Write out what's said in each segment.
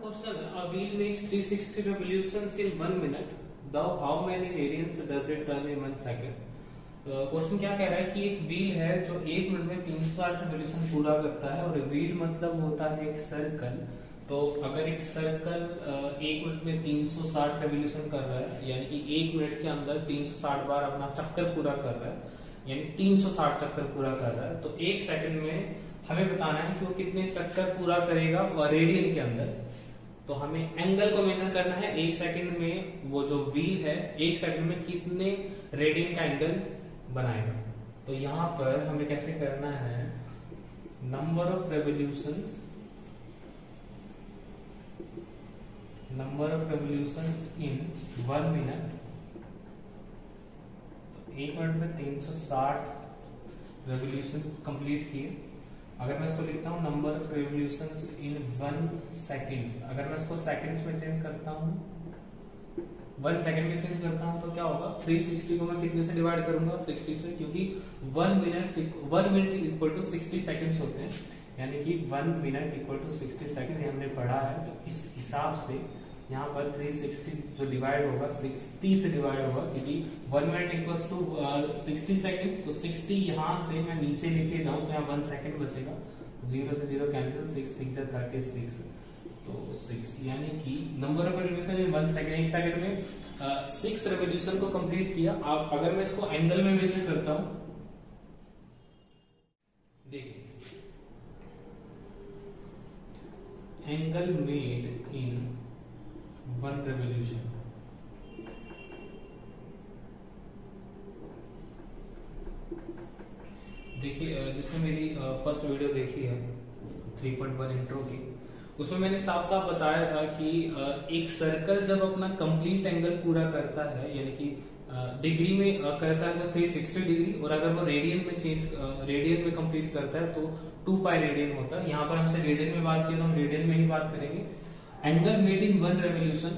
question, a wheel makes 360 revolutions in 1 minute. Now how many radians does it turn in 1 second? Question क्या कह रहा है कि एक व्हील है जो 1 मिनट में 360 रेवोल्यूशन पूरा करता है, और व्हील मतलब होता है एक सर्कल। तो अगर एक सर्कल 1 मिनट में 360 रेवोल्यूशन कर रहा है, यानी कि 1 मिनट के अंदर 360 बार अपना चक्कर पूरा कर रहा है, यानी 360 चक्कर पूरा कर रहा है, तो 1 सेकंड में हमें बताना है कि वो कितने चक्कर पूरा करेगा और रेडियन के अंदर। तो हमें एंगल को मेजर करना है। 1 सेकंड में वो जो व्हील है 1 सेकंड में कितने रेडियन का एंगल बनाएगा। तो यहां पर हमें कैसे करना है, number of revolutions in 1 minute. तो 1 मिनट में 360 रेवोल्यूशन कंप्लीट किए। अगर मैं इसको लिखता हूँ number of revolutions in 1 seconds, अगर मैं इसको सेकेंड्स में चेंज करता हूँ, 1 सेकेंड में चेंज करता हूँ, तो क्या होगा, 360 को मैं कितने से डिवाइड करूंगा, 60 से, क्योंकि 1 मिनट इक्वल टू 60 सेकेंड्स होते हैं, यानी कि 1 मिनट इक्वल टू 60 सेकेंड, ये हमने पढ़ा है। तो इस हिसाब से यहाँ पर 360 जो डिवाइड होगा 60 से डिवाइड होगा, क्योंकि 1 मिनट इक्वल्स टू 60 सेकेंड्स। तो 60 यहाँ से मैं नीचे लेके जाऊं तो यहाँ 1 सेकेंड बचेगा, 0 से 0 कैंसिल, 6 6 36, तो 6, यानी कि number of revolution in 1 second, 1 second में 6 रेवोल्यूशन को कंप्लीट किया। आप अगर मैं इसको एंगल में मेजर करता हूं, देखिए एंगल मेड इन 1 रेवोल्यूशन, देखिए जिसने मेरी फर्स्ट वीडियो देखी है 3.1 इंट्रो की, उसमें मैंने साफ साफ बताया था कि एक सर्कल जब अपना कंप्लीट एंगल पूरा करता है, यानी कि डिग्री में करता है तो 360 डिग्री, और अगर वो रेडियन में कंप्लीट करता है तो 2 पाई रेडियन होता है। यहाँ पर हमसे रेडियन में बात की तो हम रेडियन में ही बात करेंगे। Angle made in 1 revolution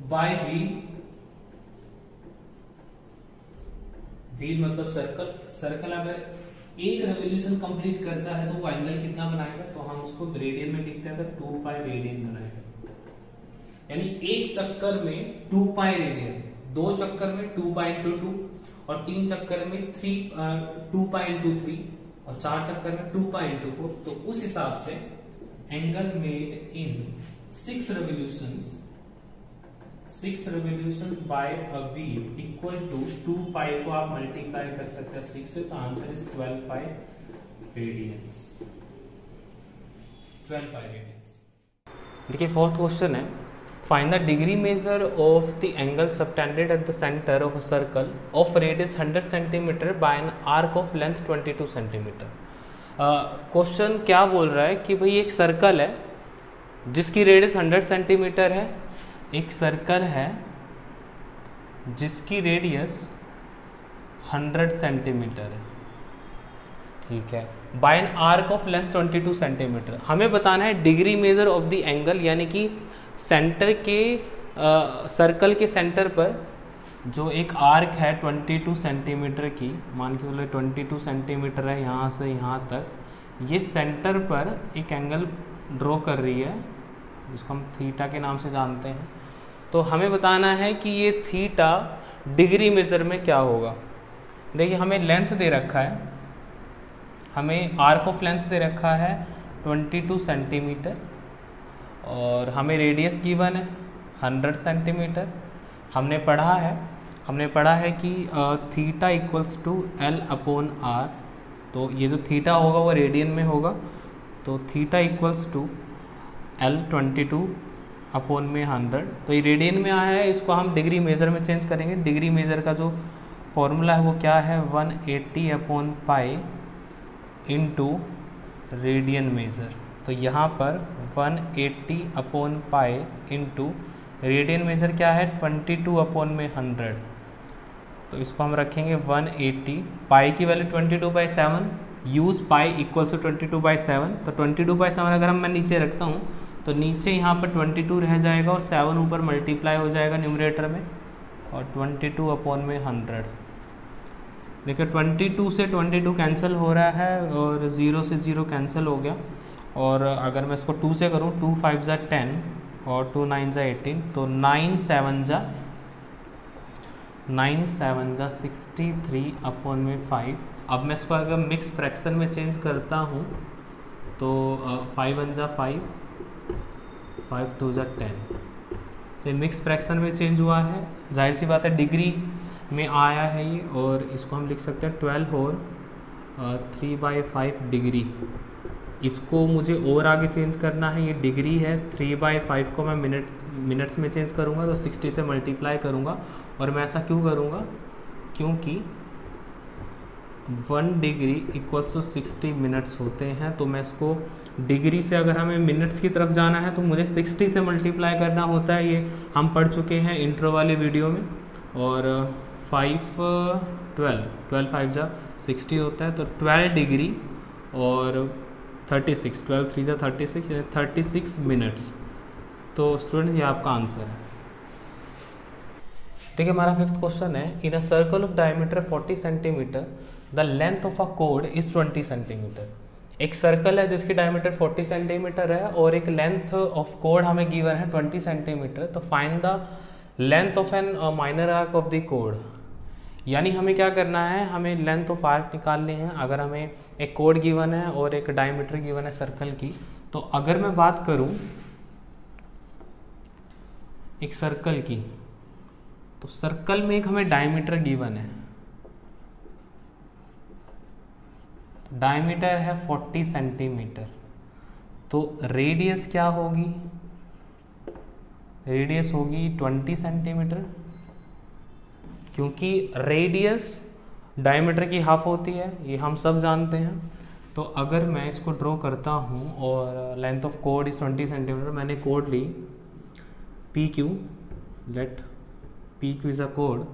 by wheel मतलब सर्कल अगर 1 रेवोल्यूशन कंप्लीट करता है तो वो एंगल कितना बनाएगा, तो हम उसको रेडियन में लिखते हैं, तो 2 पाई रेडियन बनाएगा, यानी 1 चक्कर में 2 पाई रेडियन, 2 चक्कर में 2 पाई इंटू 2, और 3 चक्कर में 2 पाई इंटू 3, और 4 चक्कर में 2 पाई इंटू 4। तो उस हिसाब से angle made in 6 revolutions by a wheel equal to 2 पाई को आप मल्टीप्लाई कर सकते हैं 6 से, तो answer is 12 pi radiance. 12 pi radiance. देखिए फोर्थ क्वेश्चन है, find the degree measure of the angle subtended at the centre of a circle of radius 100 centimetre bye an arc of length 22 centimetre. Question क्या बोल रहा है कि भाई एक circle है जिसकी रेडियस 100 सेंटीमीटर है, एक सर्कल है जिसकी रेडियस 100 सेंटीमीटर है, ठीक है, by an arc of length 22 centimetre. हमें बताना है degree measure of the angle, यानी कि सेंटर के सर्कल के सेंटर पर जो एक आर्क है 22 सेंटीमीटर की, मान के चलो 22 सेंटीमीटर है यहाँ से यहाँ तक, ये सेंटर पर एक एंगल ड्रॉ कर रही है जिसको हम थीटा के नाम से जानते हैं। तो हमें बताना है कि ये थीटा डिग्री मेजर में क्या होगा। देखिए हमें लेंथ दे रखा है, हमें आर्क ऑफ लेंथ दे रखा है 22 सेंटीमीटर, और हमें रेडियस गिवन है 100 सेंटीमीटर। हमने पढ़ा है कि theta equals to L upon R, तो ये जो थीटा होगा वो रेडियन में होगा, तो theta equals to L 22 upon में 100, तो ये रेडियन में आया है, इसको हम डिग्री मेजर में चेंज करेंगे। डिग्री मेजर का जो फॉर्मूला है वो क्या है, 180 upon pi into radian major. तो यहाँ पर 180 upon pi into radian major क्या है, 22 अपॉन में 100, तो इसको हम रखेंगे 180, पाई की value 22/7, use pi equals to 22/7, तो 22/7 अगर मैं नीचे रखता हूँ तो नीचे यहाँ पर 22 रह जाएगा और 7 ऊपर मल्टीप्लाई हो जाएगा न्यूमरेटर में, और 22 अपॉन में 100। देखिए 22 से 22 कैंसिल हो रहा है और 0 से 0 कैंसिल हो गया, और अगर मैं इसको 2 से करूँ, 2 5 जा 10 और 2 9 जा 18, तो 9 7 जा 63 अपॉन में 5। अब मैं इसको अगर मिक्स फ्रैक्शन में चेंज करता हूँ तो 5 1 जा 5, 5 2 जा 10, तो मिक्स फ्रैक्शन में चेंज हुआ है, जाहिर सी बात है डिग्री में आया है ये, और इसको हम लिख सकते हैं 12 और 3/5 डिग्री। इसको मुझे और आगे चेंज करना है, ये डिग्री है, 3/5 को मैं मिनट्स में चेंज करूँगा तो 60 से मल्टीप्लाई करूँगा। और मैं ऐसा क्यों करूँगा, क्योंकि 1 डिग्री इक्वल्स टू 60 मिनट्स होते हैं। तो मैं इसको डिग्री से अगर हमें मिनट्स की तरफ जाना है तो मुझे 60 से मल्टीप्लाई करना होता है, ये हम पढ़ चुके हैं इंट्रो वाले वीडियो में। और 12 5 जा 60 होता है, तो 12 डिग्री और 36, 12 3 जा 36, 36 मिनट्स। तो स्टूडेंट्स ये आपका आंसर है। देखिए हमारा 5th क्वेश्चन है, in a circle of diameter 40 centimetre the length of a कोड इज 20 सेंटीमीटर। एक सर्कल है जिसकी डायमीटर 40 सेंटीमीटर है और एक लेंथ ऑफ कोड हमें गिवन है 20 सेंटीमीटर। तो find the length of an minor arc of the कोड। यानी हमें क्या करना है, हमें लेंथ ऑफ आर्क निकालनी है। अगर हमें एक कोड गिवन है और एक डायमीटर गिवन है सर्कल की, तो अगर मैं बात करूं एक सर्कल की, तो सर्कल में एक हमें डायमीटर गिवन है, डायमीटर है 40 सेंटीमीटर। तो रेडियस क्या होगी, रेडियस होगी 20 सेंटीमीटर, क्योंकि रेडियस डायमीटर की हाफ होती है, ये हम सब जानते हैं। तो अगर मैं इसको ड्रॉ करता हूँ और लेंथ ऑफ कोड इज 20 सेंटीमीटर, मैंने कोड ली P Q, let P Q is a कोड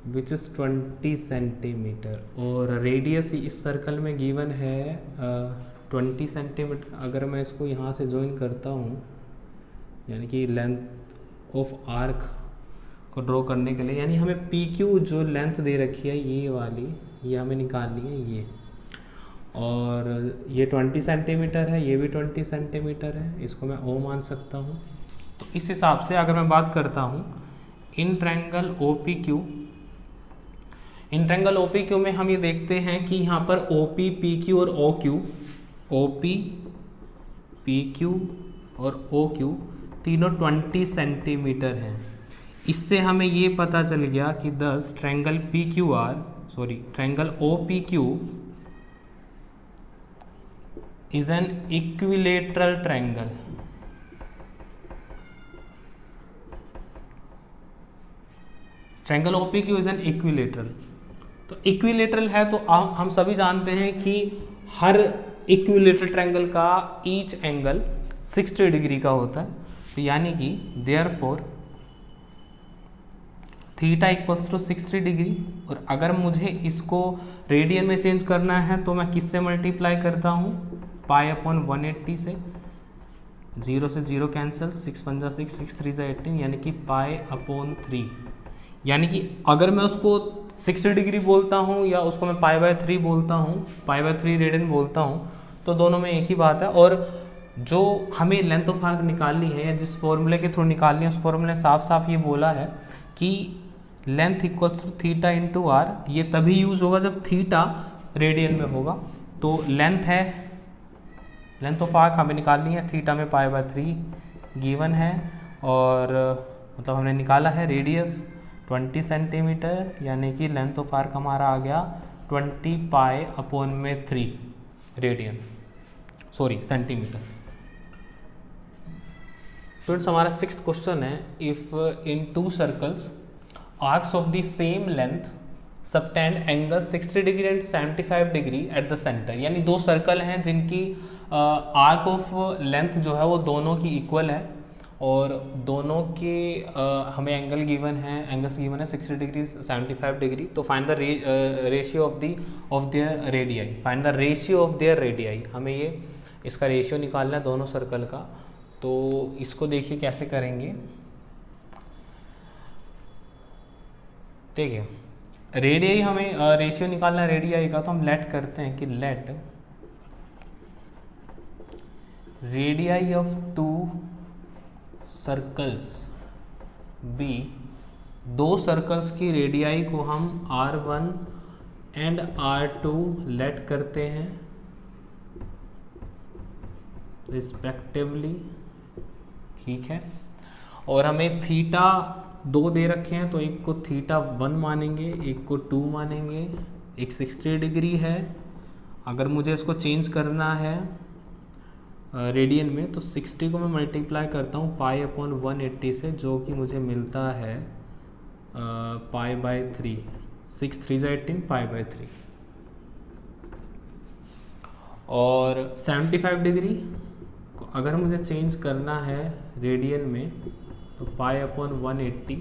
विच इज़ 20 सेंटीमीटर, और रेडियस इस सर्कल में गिवन है 20 सेंटीमीटर। अगर मैं इसको यहाँ से ज्वाइन करता हूँ, यानी कि लेंथ ऑफ आर्क को ड्रॉ करने के लिए, यानी हमें पी क्यू जो लेंथ दे रखी है ये वाली, ये हमें निकालनी है ये, और ये 20 सेंटीमीटर है, ये भी 20 सेंटीमीटर है, इसको मैं ओ मान सकता हूँ। तो इस हिसाब से अगर मैं बात करता हूँ in triangle O P Q, in triangle O P Q में हम ये देखते हैं कि यहाँ पर ओ पी पी क्यू और O Q, O P P Q और ओ क्यू तीनों 20 सेंटीमीटर हैं। इससे हमें ये पता चल गया कि 10 triangle P Q R, sorry triangle O P Q is an equilateral triangle. Triangle O P Q is an equilateral. तो इक्विलेटरल है तो हम सभी जानते हैं कि हर इक्विलेटरल ट्रायंगल का ईच एंगल 60 डिग्री का होता है। तो यानी कि therefore theta equals to 60 degree. और अगर मुझे इसको रेडियन में चेंज करना है तो मैं किससे मल्टीप्लाई करता हूँ, पाई अपॉन 180 से, 0 से 0 कैंसिल, 6 1 जा 6, 6 3 जा 18, यानी कि पाई अपॉन 3। यानी कि अगर मैं उसको 60 डिग्री बोलता हूँ या उसको मैं पाई बाय 3 बोलता हूँ, पाई बाय 3 रेडियन बोलता हूँ, तो दोनों में एक ही बात है। और जो हमें लेंथ ऑफ आर्क निकालनी है या जिस फॉर्मूले के थ्रू निकालनी है, उस फॉर्मूले ने साफ साफ ये बोला है कि length equals to theta into R. ये तभी यूज होगा जब थीटा रेडियन में होगा। तो लेंथ है, लेंथ ऑफ आर्क हमें निकालनी है, थीटा में पाई बाय 3 गिवन है, और मतलब हमने निकाला है रेडियस 20 सेंटीमीटर, यानी कि लेंथ ऑफ आर्क हमारा आ गया 20 पाई अपॉन में 3 रेडियन, सॉरी सेंटीमीटर। स्टूडेंट्स हमारा 6th क्वेश्चन है, if in 2 circles arcs of the same length subtend angle 60 degree and 75 degree at the centre. यानी 2 सर्कल हैं जिनकी आर्क ऑफ लेंथ जो है वो दोनों की इक्वल है, और दोनों के हमें एंगल गिवन है, एंगल्स गिवन है 60 डिग्री 75 डिग्री। तो find the ratio of their radii, find the ratio of their radii. हमें ये इसका रेशियो निकालना है दोनों सर्कल का। तो इसको देखिए कैसे करेंगे। देखिए रेडियाई हमें रेशियो निकालना है रेडियाई का, तो हम लेट करते हैं कि let radii of two circles be, दो सर्कल्स की रेडियाई को हम R1 एंड R2 लेट करते हैं रिस्पेक्टिवली, ठीक है। और हमें थीटा दो दे रखे हैं, तो एक को थीटा 1 मानेंगे, एक को 2 मानेंगे। एक 60 डिग्री है, अगर मुझे इसको चेंज करना है रेडियन में तो 60 को मैं मल्टीप्लाई करता हूँ पाई अपॉन 180 से, जो कि मुझे मिलता है पाई बाय 3, 6 3 18 पाई बाय 3। और 75 डिग्री को अगर मुझे चेंज करना है रेडियन में तो पाई अपॉन 180,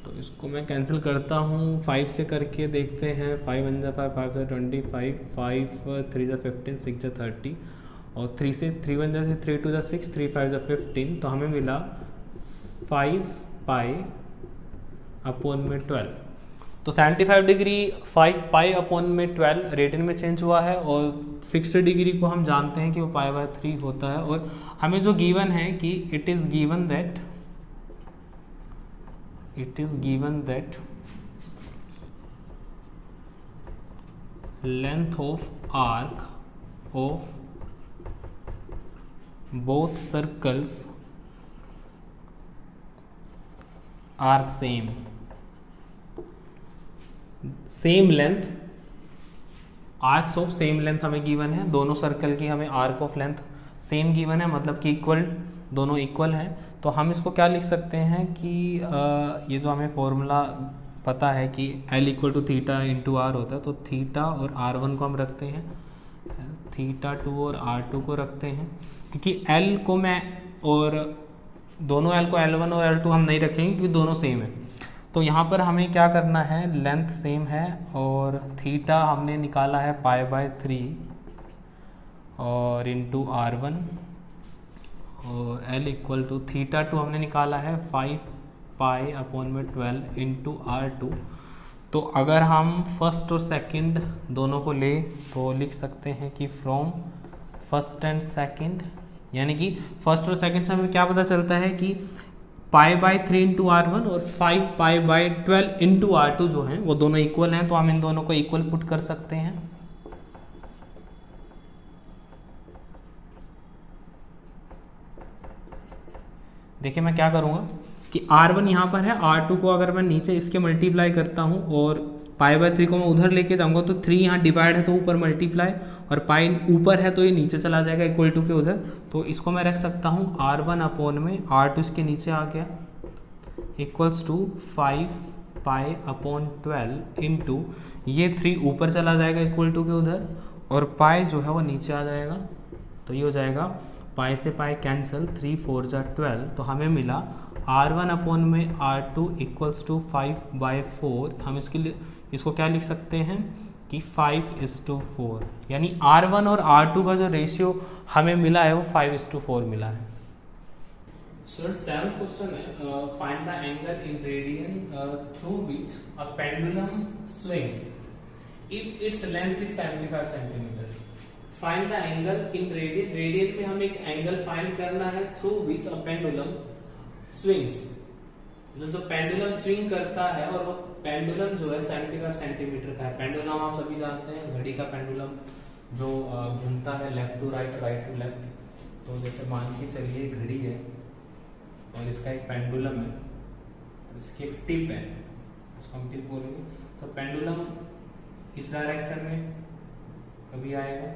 तो इसको मैं कैंसिल करता हूँ 5 से करके देखते हैं। 5 1 जा 5, 5 25, 5 3 जा 15, 6 जा 30, और 3 से 3 1 जा 3 2 जा 6, 3 5 जा 15, तो हमें मिला 5 पाई अपॉन में 12। तो 75 डिग्री 5 पाई अपॉन में 12 रेडियन में चेंज हुआ है, और 60 डिग्री को हम जानते हैं कि वो पाई बाय 3 होता है। और हमें जो गिवन है कि it is given that length of arc of both circles are same length, arcs of same length हमें गिवन है, दोनों सर्कल की हमें arc of length same given है, मतलब कि इक्वल, दोनों इक्वल हैं। तो हम इसको क्या लिख सकते हैं कि ये जो हमें फॉर्मूला पता है कि L equal to theta into R होता है, तो थीटा और R1 को हम रखते हैं, थीटा 2 और R2 को रखते हैं, क्योंकि L को मैं और दोनों L को L1 और L2 हम नहीं रखेंगे क्योंकि दोनों सेम है। तो यहाँ पर हमें क्या करना है, लेंथ सेम है और थीटा हमने निकाला है पाई बाय 3 और इंटू R1, और L इक्वल टू थीटा 2 हमने निकाला है 5 पाई अपॉन में 12 इंटू R2। तो अगर हम फर्स्ट और सेकंड दोनों को ले तो लिख सकते हैं कि फ्रॉम फर्स्ट एंड सेकंड, यानी कि फर्स्ट और सेकंड से हमें क्या पता चलता है कि पाई बाय 3 इंटू R1 और 5 पाई बाय 12 इंटू R2 जो हैं वो दोनों इक्वल हैं, तो हम इन दोनों को इक्वल पुट कर सकते हैं। देखिए मैं क्या करूँगा कि R1 यहाँ पर है, R2 को अगर मैं नीचे इसके मल्टीप्लाई करता हूँ और पाई बाय 3 को मैं उधर लेके जाऊँगा तो 3 यहाँ डिवाइड है तो ऊपर मल्टीप्लाई, और पाई ऊपर है तो ये नीचे चला जाएगा इक्वल टू के उधर, तो इसको मैं रख सकता हूँ R1 अपॉन में R2 इसके नीचे आ गया equals to 5 pi upon 12 into ये 3 ऊपर चला जाएगा इक्वल टू के उधर, और पाई जो है वो नीचे आ जाएगा, तो ये हो जाएगा पाई से पाई कैंसिल, 3 4 जा 12, तो हमें मिला R1 अपॉन में R2 इक्वल्स टू 5 बाय 4। हम इसके लिए इसको क्या लिख सकते हैं कि 5:4, यानी R1 और R2 का जो रेशियो हमें मिला है वो 5:4 मिला है। सर सेवंथ क्वेश्चन है, find the angle in radian through which a pendulum swings if its length is 75 centimetre. Find the angle in radian, radian में हमें एक एंगल फाइंड करना है through which a pendulum swings, जो pendulum swing करता है, और वो पेंडुलम जो है 75 सेंटीमीटर का है। पेंडुलम आप सभी जानते हैं, घड़ी का पेंडुलम जो घूमता है left to right, right to left. तो जैसे मान के चलिए घड़ी है और इसका एक पेंडुलम है, इसकी एक टिप है, इसको हम टिप बोलेंगे। तो पेंडुलम इस डायरेक्शन में कभी आएगा,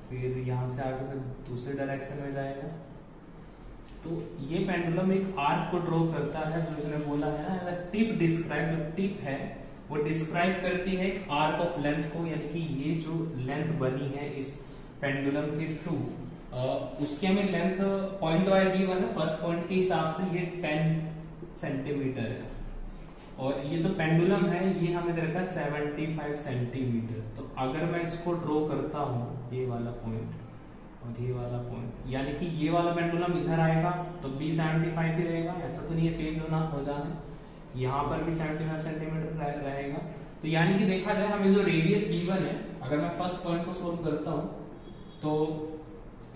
फिर यहाँ से आगे फिर दूसरे डायरेक्शन में जाएगा। तो ये पेंडुलम एक आर्क को ड्रॉ करता है, जो इसने बोला है ना टिप डिस्क्राइब, जो टिप है वो डिस्क्राइब करती है एक आर्क ऑफ लेंथ को, यानी कि ये जो लेंथ बनी है इस पेंडुलम के थ्रू, उसकी हमें लेंथ पॉइंट वाइज गिवन है। फर्स्ट पॉइंट के हिसाब से ये 10 सेंटीमीटर है, और ये जो पेंडुलम है ये हमें दे रखा है 75 सेंटीमीटर। तो अगर मैं इसको ड्रॉ करता हूँ, ये वाला पॉइंट और ये वाला पॉइंट, यानी कि ये वाला पेंडुलम इधर आएगा तो भी 75 ही रहेगा, ऐसा तो नहीं है चेंज हो जाना, यहाँ पर भी 75 सेंटीमीटर रहेगा। तो यानी कि देखा जाए हमें जो रेडियस गिवन है, अगर मैं फर्स्ट पॉइंट को सोल्व करता हूँ तो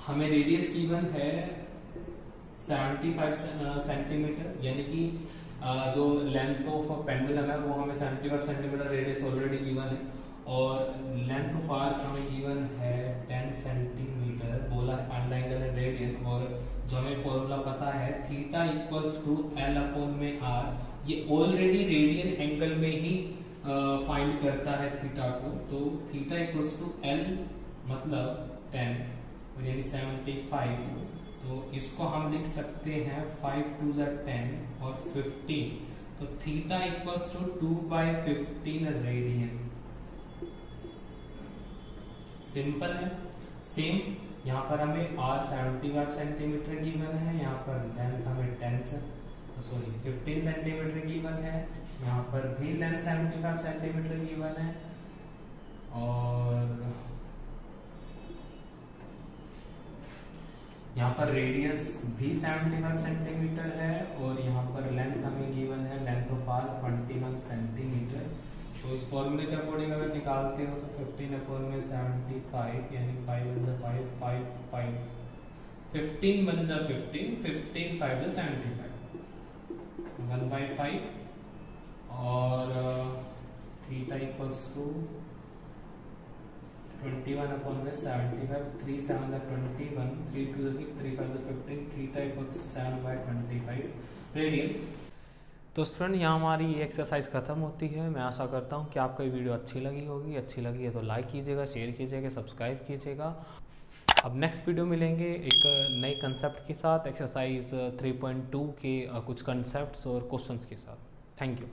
हमें रेडियस गिवन है 75 सेंटीमीटर, यानी कि जो लेंथ ऑफ पेंडुलम है वो हमें 75 सेंटीमीटर रेडियस ऑलरेडी गिवन है, और लेंथ ऑफ आर्क हमें गिवन है 10 सेंटीमीटर, बोला एंड एंगल है रेडियन, और जो हमें फॉर्मूला पता है theta equals to L upon में आर, ये ऑलरेडी रेडियन एंगल में ही फाइंड करता है थीटा को, तो थीटा इक्वल्स टू एल मतलब 10 यानी 75, तो इसको हम लिख सकते हैं 5 2 10 और 15, तो theta equals to 2/15 radian. Simple है। सेम यहाँ पर हमें आर 75 सेंटीमीटर गिवन है, यहाँ पर लेंथ हमें 15 सेंटीमीटर गिवन है, यहाँ पर भी लेंथ 75 सेंटीमीटर गिवन है, और यहाँ पर रेडियस भी 75 सेंटीमीटर है, और यहाँ पर लेंथ हमें गिवन है, लेंथ ऑफ आर्क 21 सेंटीमीटर। तो इस फॉर्मूले के अकॉर्डिंग अगर निकालते हो तो 15 अपॉन में 75 यानी 5 1 5 5 5 15 बन जा 15 15 5 जा 75 1/5, और थीटा इक्वल्स टू 21 अपॉन में 75 3 7 21 3 2 6 3 5 15 थीटा इक्वल्स टू 7/25 रेडियन। तो स्टूडेंट यहाँ हमारी ये एक्सरसाइज खत्म होती है। मैं आशा करता हूँ कि आपको ये वीडियो अच्छी लगी होगी। अच्छी लगी है तो लाइक कीजिएगा, शेयर कीजिएगा, सब्सक्राइब कीजिएगा। अब नेक्स्ट वीडियो मिलेंगे एक नए कंसेप्ट के साथ, एक्सरसाइज 3.2 के कुछ कंसेप्ट्स और क्वेश्चंस के साथ। Thank you.